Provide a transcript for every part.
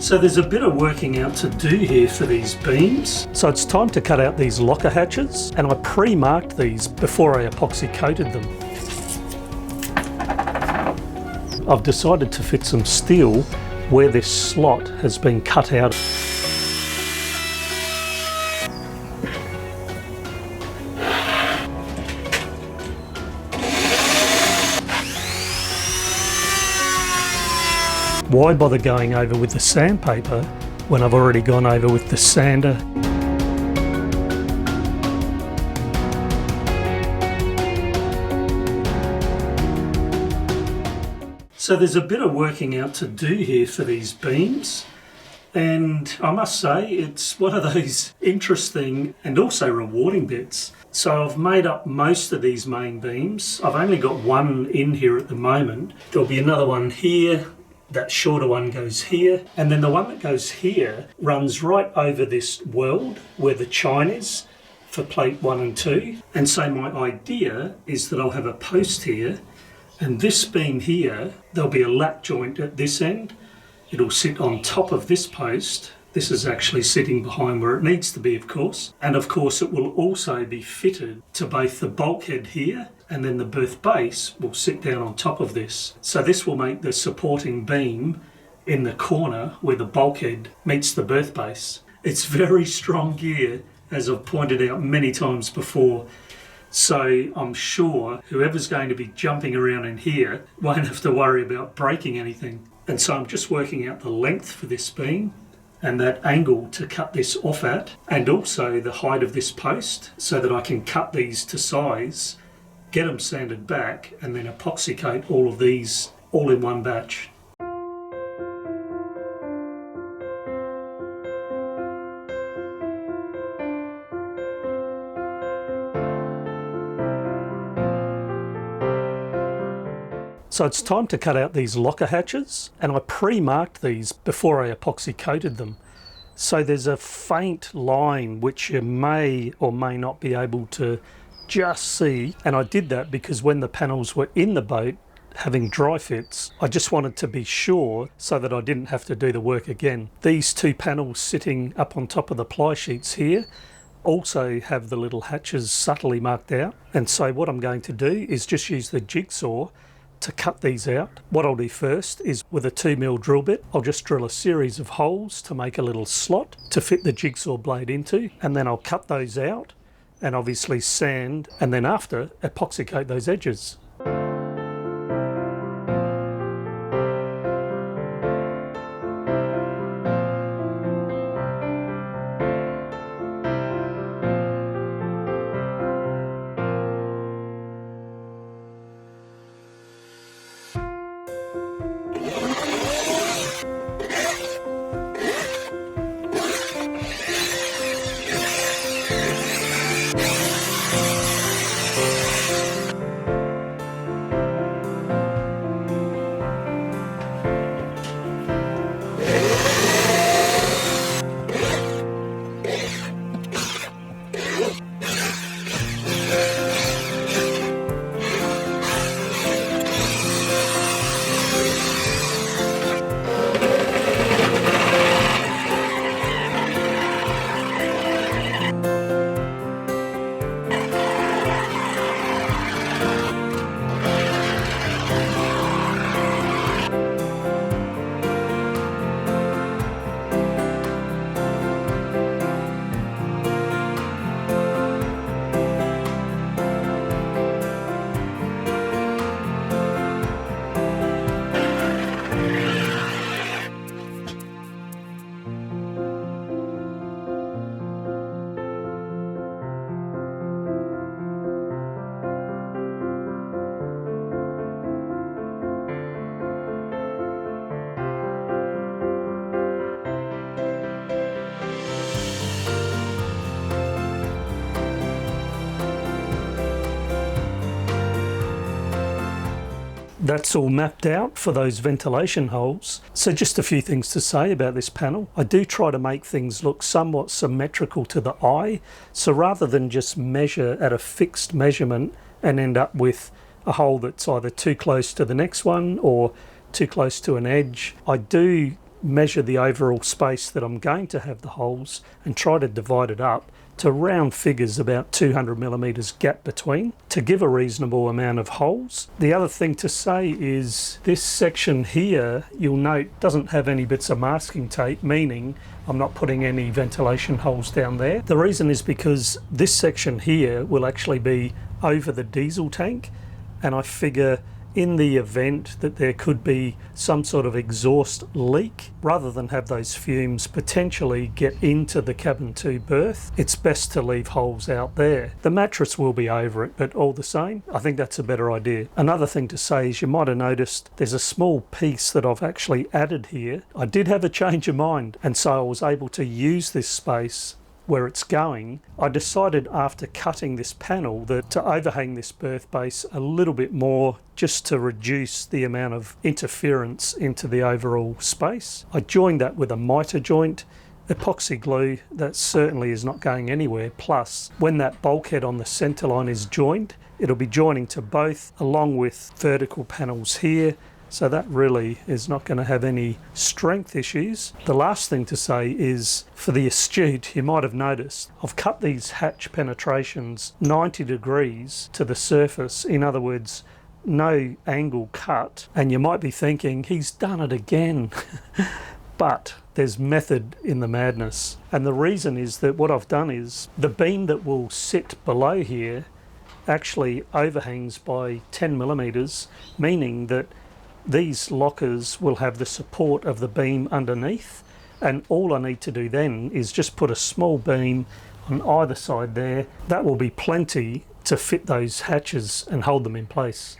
So there's a bit of working out to do here for these beams. So it's time to cut out these locker hatches, and I pre-marked these before I epoxy coated them. I've decided to fit some steel where this slot has been cut out. Why bother going over with the sandpaper when I've already gone over with the sander? So there's a bit of working out to do here for these beams, and I must say it's one of those interesting and also rewarding bits. So I've made up most of these main beams. I've only got one in here at the moment. There'll be another one here. That shorter one goes here, and then the one that goes here runs right over this weld where the chine is for plate 1 and 2. And so my idea is that I'll have a post here, and this beam here, there'll be a lap joint at this end. It'll sit on top of this post. This is actually sitting behind where it needs to be, of course. And of course it will also be fitted to both the bulkhead here, and then the berth base will sit down on top of this. So this will make the supporting beam in the corner where the bulkhead meets the berth base. It's very strong gear, as I've pointed out many times before. So I'm sure whoever's going to be jumping around in here won't have to worry about breaking anything. And so I'm just working out the length for this beam and that angle to cut this off at, and also the height of this post, so that I can cut these to size, get them sanded back, and then epoxy coat all of these all in one batch. So it's time to cut out these locker hatches, and I pre-marked these before I epoxy coated them. So there's a faint line which you may or may not be able to just see, and I did that because when the panels were in the boat having dry fits, I just wanted to be sure so that I didn't have to do the work again. These two panels sitting up on top of the ply sheets here also have the little hatches subtly marked out, and so what I'm going to do is just use the jigsaw to cut these out. What I'll do first is, with a 2mm drill bit, I'll just drill a series of holes to make a little slot to fit the jigsaw blade into, and then I'll cut those out and obviously sand, and then after epoxy coat those edges. That's all mapped out for those ventilation holes. So just a few things to say about this panel. I do try to make things look somewhat symmetrical to the eye. So rather than just measure at a fixed measurement and end up with a hole that's either too close to the next one or too close to an edge, I do measure the overall space that I'm going to have the holes and try to divide it up to round figures about 200 millimeters gap between to give a reasonable amount of holes. The other thing to say is this section here, you'll note, doesn't have any bits of masking tape, meaning I'm not putting any ventilation holes down there. The reason is because this section here will actually be over the diesel tank, and I figure in the event that there could be some sort of exhaust leak, rather than have those fumes potentially get into the cabin 2 berth, it's best to leave holes out there. The mattress will be over it, but all the same, I think that's a better idea. Another thing to say is you might have noticed there's a small piece that I've actually added here. I did have a change of mind, and so I was able to use this space where it's going. I decided after cutting this panel that to overhang this berth base a little bit more, just to reduce the amount of interference into the overall space. I joined that with a mitre joint, epoxy glue that certainly is not going anywhere, plus when that bulkhead on the centerline is joined, it'll be joining to both along with vertical panels here, so that really is not going to have any strength issues. The last thing to say is, for the astute, you might have noticed I've cut these hatch penetrations 90 degrees to the surface. In other words, no angle cut, and you might be thinking he's done it again. But there's method in the madness, and the reason is that what I've done is the beam that will sit below here actually overhangs by 10 millimeters, meaning that these lockers will have the support of the beam underneath, and all I need to do then is just put a small beam on either side there. That will be plenty to fit those hatches and hold them in place.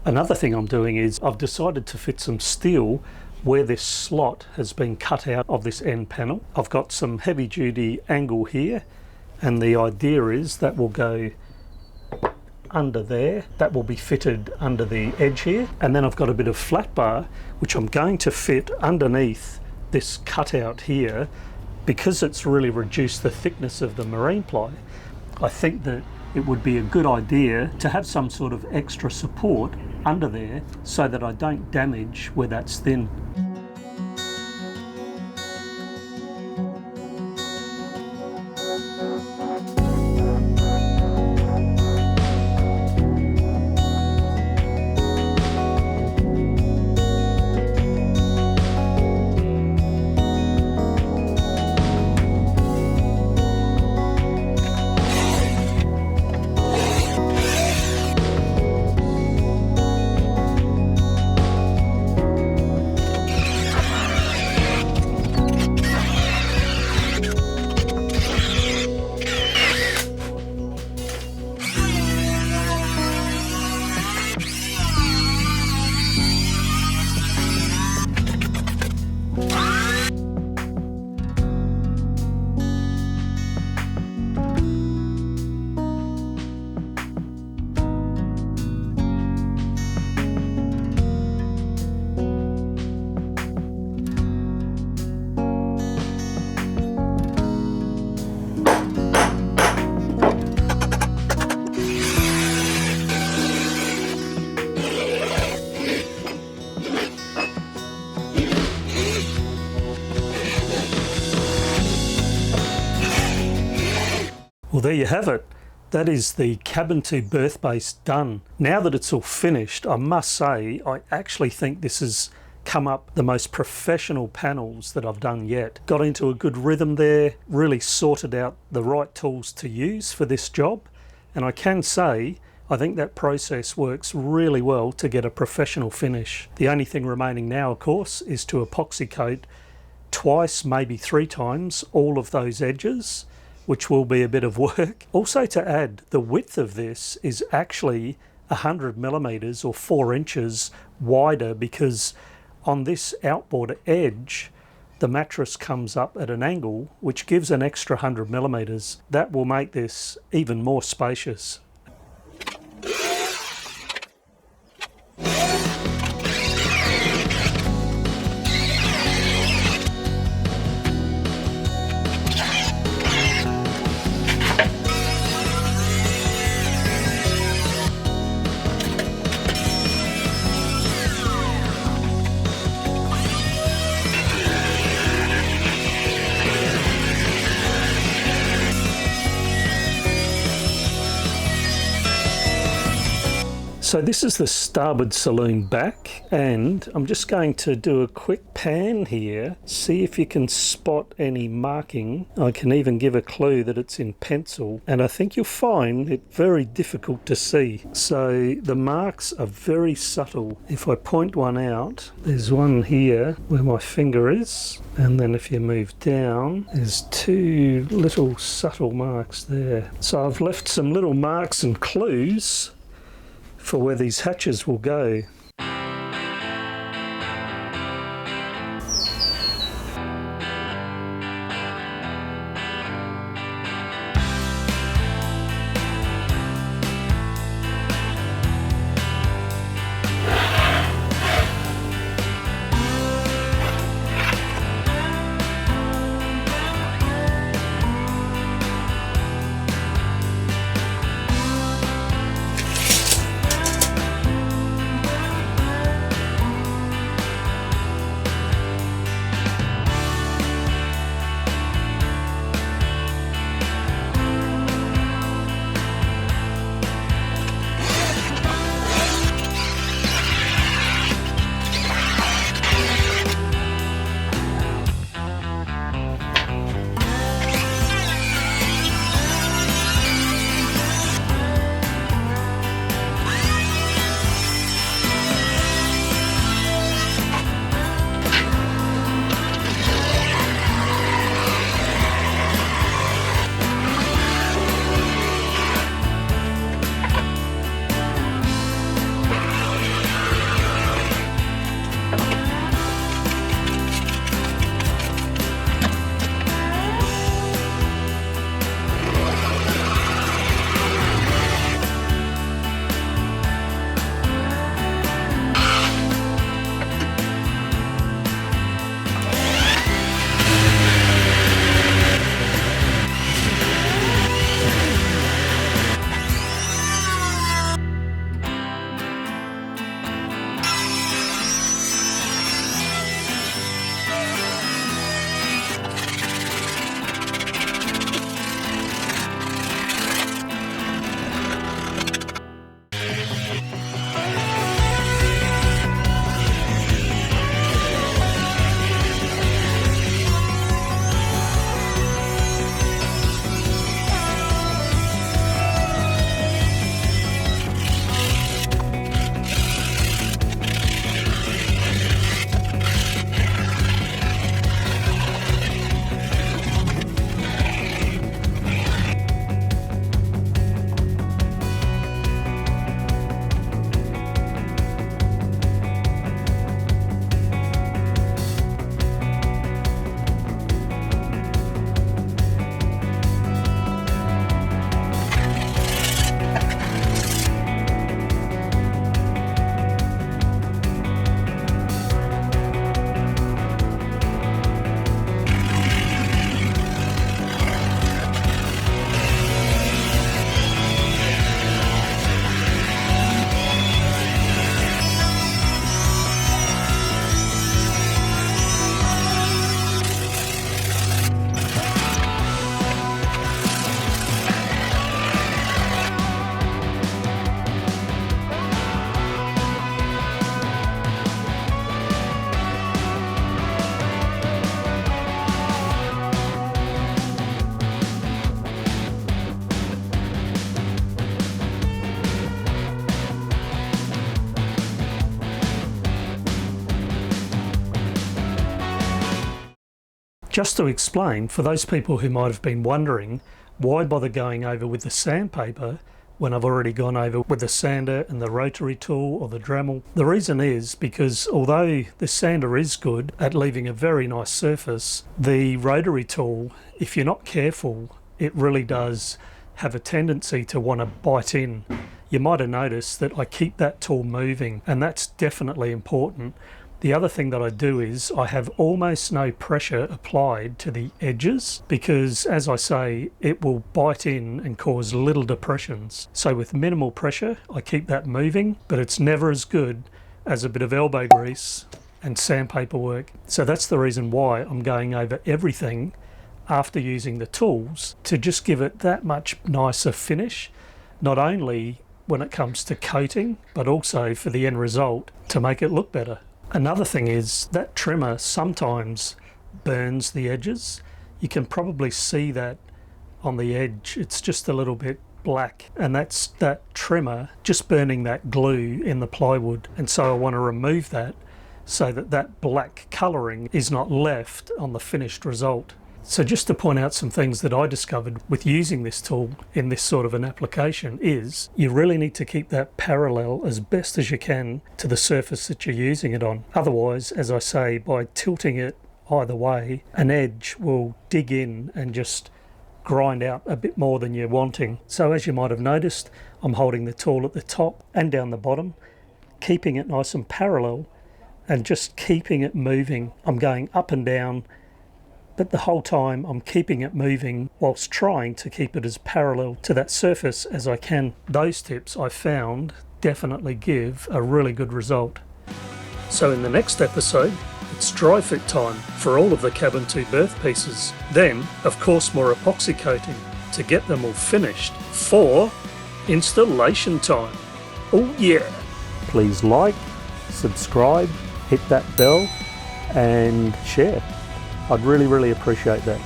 Another thing I'm doing is I've decided to fit some steel where this slot has been cut out of this end panel. I've got some heavy duty angle here, and the idea is that will go under there. That will be fitted under the edge here, and then I've got a bit of flat bar which I'm going to fit underneath this cutout here. Because it's really reduced the thickness of the marine ply, I think that it would be a good idea to have some sort of extra support under there so that I don't damage where that's thin. there you have it. That is the cabin to berth base done. Now that it's all finished, I must say I actually think this has come up the most professional panels that I've done yet. Got into a good rhythm there, really sorted out the right tools to use for this job, and I can say I think that process works really well to get a professional finish. The only thing remaining now, of course, is to epoxy coat twice, maybe 3 times, all of those edges, which will be a bit of work. Also to add, the width of this is actually 100 millimeters or 4 inches wider, because on this outboard edge, the mattress comes up at an angle, which gives an extra 100 millimeters. That will make this even more spacious. So this is the starboard saloon back, and I'm just going to do a quick pan here, see if you can spot any marking. I can even give a clue that it's in pencil, and I think you'll find it very difficult to see. So the marks are very subtle. If I point one out, there's one here where my finger is, and then if you move down, there's 2 little subtle marks there. So I've left some little marks and clues for where these hatches will go. Just to explain, for those people who might have been wondering, why bother going over with the sandpaper when I've already gone over with the sander and the rotary tool or the Dremel? The reason is because although the sander is good at leaving a very nice surface, the rotary tool, if you're not careful, it really does have a tendency to want to bite in. You might have noticed that I keep that tool moving, and that's definitely important. The other thing that I do is I have almost no pressure applied to the edges because, as I say, it will bite in and cause little depressions. So with minimal pressure, I keep that moving, but it's never as good as a bit of elbow grease and sandpaper work. So that's the reason why I'm going over everything after using the tools, to just give it that much nicer finish, not only when it comes to coating, but also for the end result to make it look better. Another thing is that trimmer sometimes burns the edges. You can probably see that on the edge. It's just a little bit black, and that's that trimmer just burning that glue in the plywood. And so I want to remove that so that that black colouring is not left on the finished result. So just to point out some things that I discovered with using this tool in this sort of an application is you really need to keep that parallel as best as you can to the surface that you're using it on. Otherwise, as I say, by tilting it either way, an edge will dig in and just grind out a bit more than you're wanting. So as you might have noticed, I'm holding the tool at the top and down the bottom, keeping it nice and parallel and just keeping it moving. I'm going up and down, but the whole time I'm keeping it moving whilst trying to keep it as parallel to that surface as I can. Those tips I found definitely give a really good result. So in the next episode, it's dry fit time for all of the cabin 2 berth pieces. Then, of course, more epoxy coating to get them all finished for installation time. Oh yeah! Please like, subscribe, hit that bell and share. I'd really appreciate that.